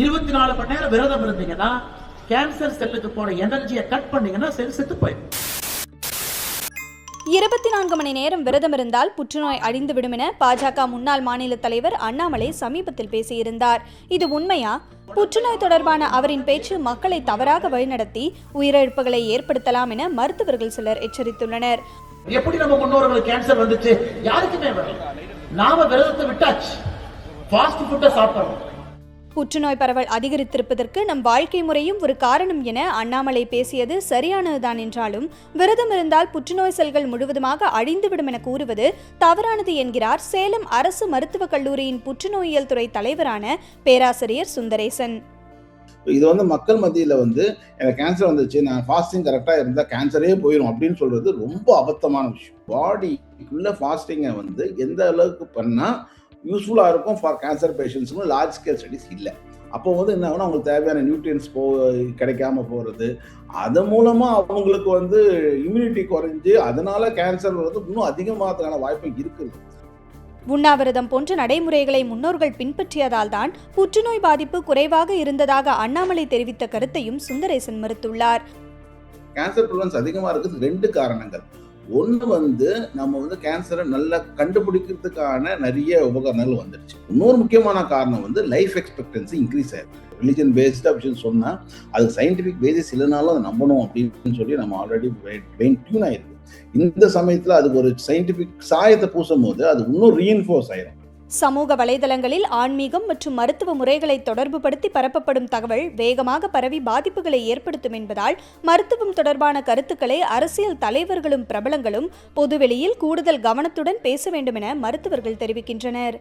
24 மணி நேரம் விரதம் இருந்தீங்கன்னா கேன்சர் செல்லுக்கு போன எனர்ஜியை கட் பண்ணீங்கன்னா செல் செத்து போயிடும். 24 மணி நேரம் விரதம் இருந்தால் புற்றுநோய் அழிந்துவிடும் என பாஜக முன்னாள் மாநில தலைவர் அண்ணாமலை சமீபத்தில் பேசியிருந்தார். இது உண்மையா? புற்றுநோய் தொடர்பான அவரின் பேச்சு மக்களை தவறாக வழிநடத்தி உயிரிழப்புகளை ஏற்படுத்தலாம் என மருத்துவர்கள் சிலர் எச்சரித்துள்ளனர். எப்படி நம்ம முன்னோர்களுக்கு கேன்சர் வந்துச்சு? யாருக்குமே வரல. நாம விரதத்தை விட்டாச்சு, ஃபாஸ்ட் ஃபுட்டை சாப்பிடுறோம். புற்றுநோய் பரவல் அதிகரித்திருப்பதற்கு நம் வாழ்க்கை முறையும் ஒரு காரணம் என அண்ணாமலை பேசியது சரியானதுதான் என்றாலும் விரதம் இருந்தால் புற்றுநோய் செல்கள் முழுவதுமாக அழிந்துவிடும் என கூறுவது தவறானது என்கிறார் சேலம் அரசு மருத்துவக் கல்லூரியின் புற்றுநோயியல் துறை தலைவரான பேராசிரியர் சுந்தரேசன். இது மக்கள் மத்தியில் எனக்கு கேன்சர் வந்துச்சு, நான் ஃபாஸ்டிங் கரெக்டாக இருந்தால் கேன்சரே போயிடும் அப்படின்னு சொல்றது ரொம்ப அபத்தமான விஷயம். பாடிக்குள்ள ஃபாஸ்டிங்கை எந்த அளவுக்கு பண்ணால் யூஸ்ஃபுல்லாக இருக்கும் ஃபார் கேன்சர் பேஷண்ட்ஸ்னு லார்ஜ் ஸ்கேல் ஸ்டடிஸ் இல்லை. அப்போ என்ன ஆகுனா அவங்களுக்கு தேவையான நியூட்ரியன்ஸ் கிடைக்காம போகிறது, அது மூலமாக அவங்களுக்கு இம்யூனிட்டி குறைஞ்சு அதனால கேன்சர் இன்னும் அதிகமாகிறதுக்கான வாய்ப்பு இருக்குது. உண்ணாவிரதம் போன்ற நடைமுறைகளை முன்னோர்கள் பின்பற்றியதால் தான் புற்றுநோய் பாதிப்பு குறைவாக இருந்ததாக அண்ணாமலை தெரிவித்த கருத்தையும் சுந்தரேசன் மறுத்துள்ளார். கேன்சர் ப்ரிவலன்ஸ் அதிகமாக இருக்கிறது 2 காரணங்கள். ஒன்று நம்ம கேன்சரை நல்லா கண்டுபிடிக்கிறதுக்கான நிறைய உபகரணங்கள் வந்துடுச்சு. இன்னொரு முக்கியமான காரணம் லைஃப் எக்ஸ்பெக்டன்சி இன்க்ரீஸ் ஆயிருக்கு. ரிலிஜன் பேஸ்ட் அப்படின்னு சொன்னால் அதுக்கு சயின்டிஃபிக் பேசிஸ் இல்லைனாலும் அதை நம்பணும் அப்படின்னு சொல்லி நம்ம ஆல்ரெடி பிரெயின் டியூன் ஆயிருக்கு. இந்த சமயத்தில் அதுக்கு ஒரு சயின்டிஃபிக் சாயத்தை பூசும் போது அது இன்னும் ரீஎன்ஃபோர்ஸ் ஆயிரும். சமூக வலைதளங்களில் ஆன்மீகம் மற்றும் மருத்துவ முறைகளை தொடர்புபடுத்தி பரப்பப்படும் தகவல் வேகமாக பரவி பாதிப்புகளை ஏற்படுத்தும் என்பதால் மருத்துவம் தொடர்பான கருத்துக்களை அரசியல் தலைவர்களும் பிரபலங்களும் பொதுவெளியில் கூடுதல் கவனத்துடன் பேச வேண்டும் என மருத்துவர்கள் தெரிவிக்கின்றனர்.